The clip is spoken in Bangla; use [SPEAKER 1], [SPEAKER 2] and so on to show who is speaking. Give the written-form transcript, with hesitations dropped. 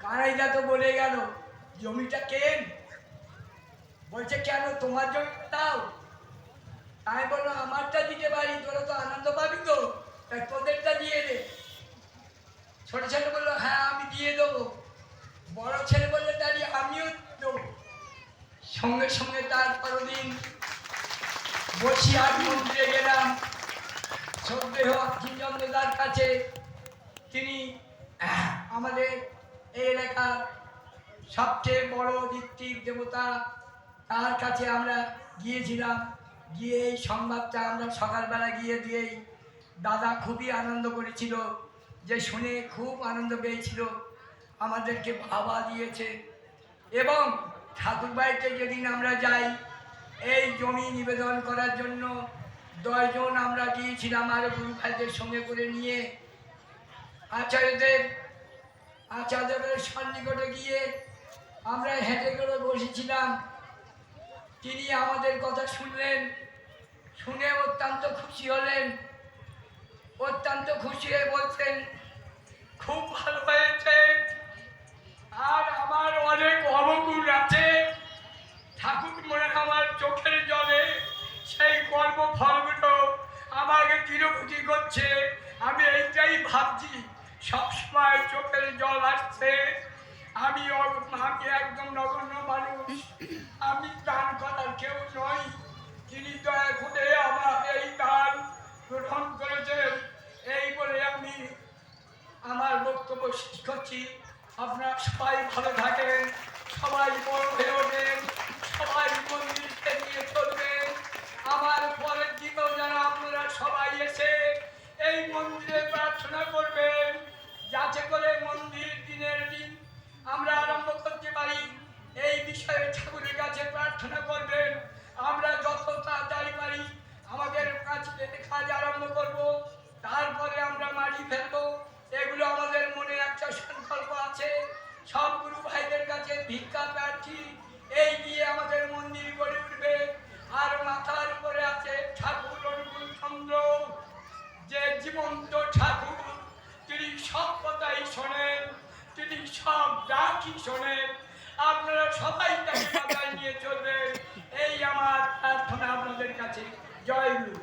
[SPEAKER 1] কানাইদা তো বলে গেল জমিটা কেন, বলছে কেন তোমার জমি দাও। আমি বললো আমারটা দিতে পারি, তোরা তো আনন্দ পাবি তো, তাই তোদেরটা দিয়ে দে। ছোট ছেলে বললো হ্যাঁ আমি দিয়ে দেবো। বড় ছেলে বললো দাঁড়িয়ে আমিও দেবো। সঙ্গে সঙ্গে তার পরদিন বসিরহাট মন্দিরে গেলাম শ্রদ্ধেয় অখিলচন্দ্রদার কাছে। তিনি আমাদের এই এলাকার সবচেয়ে বড় ঋত্বিক দেবতা, তার কাছে আমরা গিয়েছিলাম। গিয়ে এই সংবাদটা আমরা সকালবেলা গিয়ে দিয়েই দাদা খুবই আনন্দ করেছিল, যে শুনে খুব আনন্দ পেয়েছিল, আমাদেরকে ভাবা দিয়েছে। এবং ঠাকুরবাড়িতে যেদিন আমরা যাই এই জমি নিবেদন করার জন্য 10 জন আমরা গিয়েছিলাম আর গুরু ভাইদের সঙ্গে করে নিয়ে আচার্যদের সন্নিকটে গিয়ে আমরা হেঁটে করে বসেছিলাম। তিনি আমাদের কথা শুনলেন, শুনে অত্যন্ত খুশি হলেন। অত্যন্ত খুশি হয়ে বলছেন খুব ভালো হয়েছে, আর আমার অনেক অবগুণ আছে। ঠাকুর মনে আমার চোখের জলে সেই কর্মফলগুলো আমাকে চিরকুটি করছে। আমি এইটাই ভাবছি, সবসময় চোখের জল আসছে। আমি একদম নগণ্য মানুষ, আমি দান করার কেউ নই। তিনি দয়া করে আমার এই দান গ্রহণ করেছেন। এই বলে আমি আমার বক্তব্য শেষ করছি। আপনারা সবাই ভালো থাকেন, সবাই বড় হয়ে ওঠেন, সবাই মন্দিরকে নিয়ে চলবেন। আমার পরের দিকেও যেন আপনারা সবাই এসে এই মন্দিরে প্রার্থনা করবেন, যাতে করে মন্দির দিনের দিন আমরা আরম্ভ করতে পারি। এই বিষয়ে ঠাকুরের কাছে প্রার্থনা করবেন। আমরা যত তাড়াতাড়ি পারি আমাদের কাছে কাজ আরম্ভ করব, তারপরে আমরা মাটি ফেলবো। এগুলো আমাদের মনে একটা সংকল্প আছে। সব গুরু ভাইদের কাছে ভিক্ষা প্রার্থী, এই দিয়ে আমাদের মন্দির গড়ে উঠবে। আর মাথার উপরে আছে ঠাকুর অনুকূল চন্দ্র, যে জীবন্ত ঠাকুর, তিনি সব কথাই শোনেন, তিনি সব ডাকই শোনেন। আপনারা সবাই তাকে মাথায় নিয়ে চলবেন, এই আমার প্রার্থনা আপনাদের কাছে। জয় গুরু।